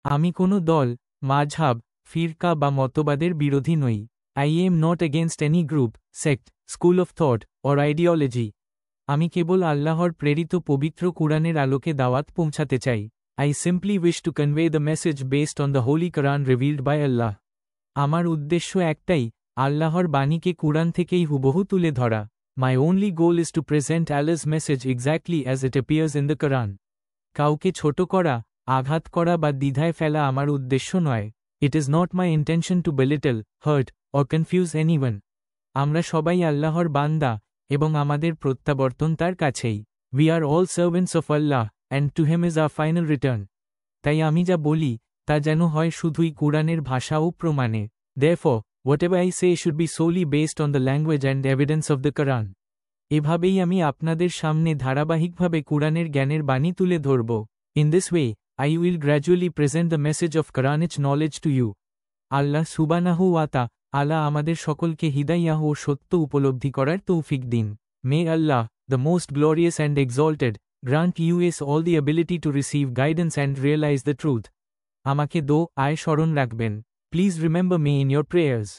আমি কোনো দল, মাযহাব, ফিরকা বা মতবাদের বিরোধী নই। I am not against any group, sect, school of thought, or ideology. আমি কেবল আল্লাহর প্রেরিত পবিত্র কুরআনের আলোকে দাওয়াত পৌঁছাতে চাই। I simply wish to convey the message based on the Holy Quran revealed by Allah. আমার উদ্দেশ্য একটাই, আল্লাহর বাণীকে কুরআন থেকেই হুবহু তুলে ধরা। My only goal is to present Allah's message exactly as it appears in the Quran. কাউকে ছোট করা, আঘাত করা বা দ্বিধায় ফেলা আমার উদ্দেশ্য নয়। It is not my intention to belittle, hurt, or confuse anyone. আমরা সবাই আল্লাহর বান্দা, এবং আমাদের প্রত্যাবর্তন তার কাছেই। We are all servants of Allah, and to him is our final return. তাই আমি যা বলি, তা যেন হয় শুধুই কুরআনের ভাষা ও প্রমাণে। Therefore, whatever I say should be solely based on the language and evidence of the Quran. এভাবেই আমি আপনাদের সামনে ধারাবাহিকভাবে কুরআনের জ্ঞানের বাণী তুলে ধরব। In this way, I will gradually present the message of Quranic knowledge to you. আল্লাহ সুবহানাহু ওয়া তাআলা আমাদের সকলকে হিদায়াহ ও সত্য উপলব্ধি করার তৌফিক দিন। May Allah, the most glorious and exalted, grant us all the ability to receive guidance and realize the truth. আমাকে দোয়ায় স্মরণ রাখবেন। Please remember me in your prayers.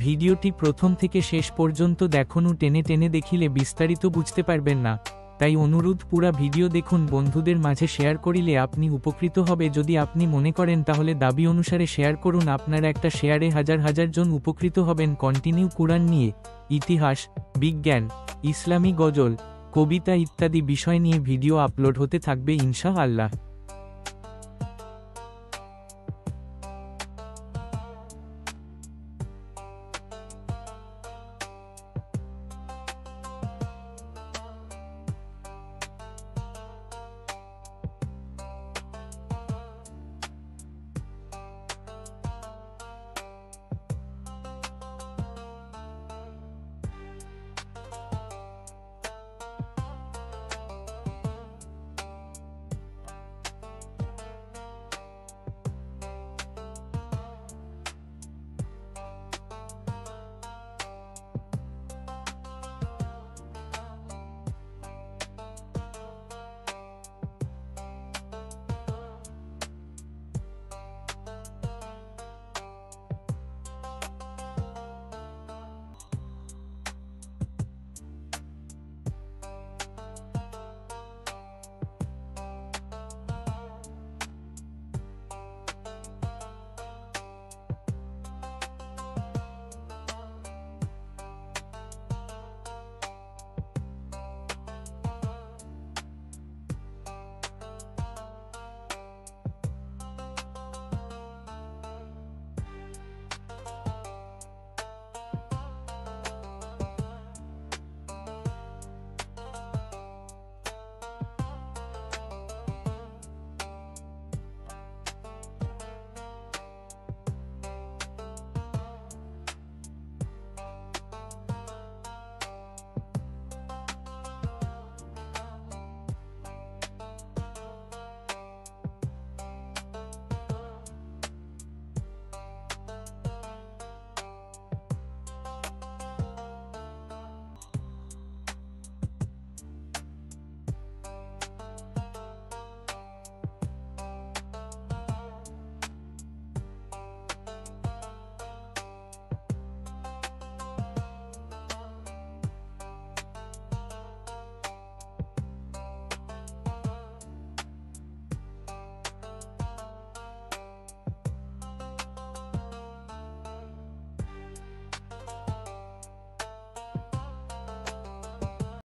ভিডিওটি প্রথম থেকে শেষ পর্যন্ত দেখুন, টেনে টেনে দেখিলে বিস্তারিত বুঝতে পারবেন না। তাই অনুরোধ, পুরা ভিডিও দেখুন, বন্ধুদের মাঝে শেয়ার করিলে আপনি উপকৃত হবে। যদি আপনি মনে করেন তাহলে দাবি অনুসারে শেয়ার করুন, আপনার একটা শেয়ারে হাজার হাজার জন উপকৃত হবেন। কন্টিনিউ কুরআন নিয়ে ইতিহাস, বিজ্ঞান, ইসলামী গজল, কবিতা ইত্যাদি বিষয় নিয়ে ভিডিও আপলোড হতে থাকবে ইনশাআল্লাহ।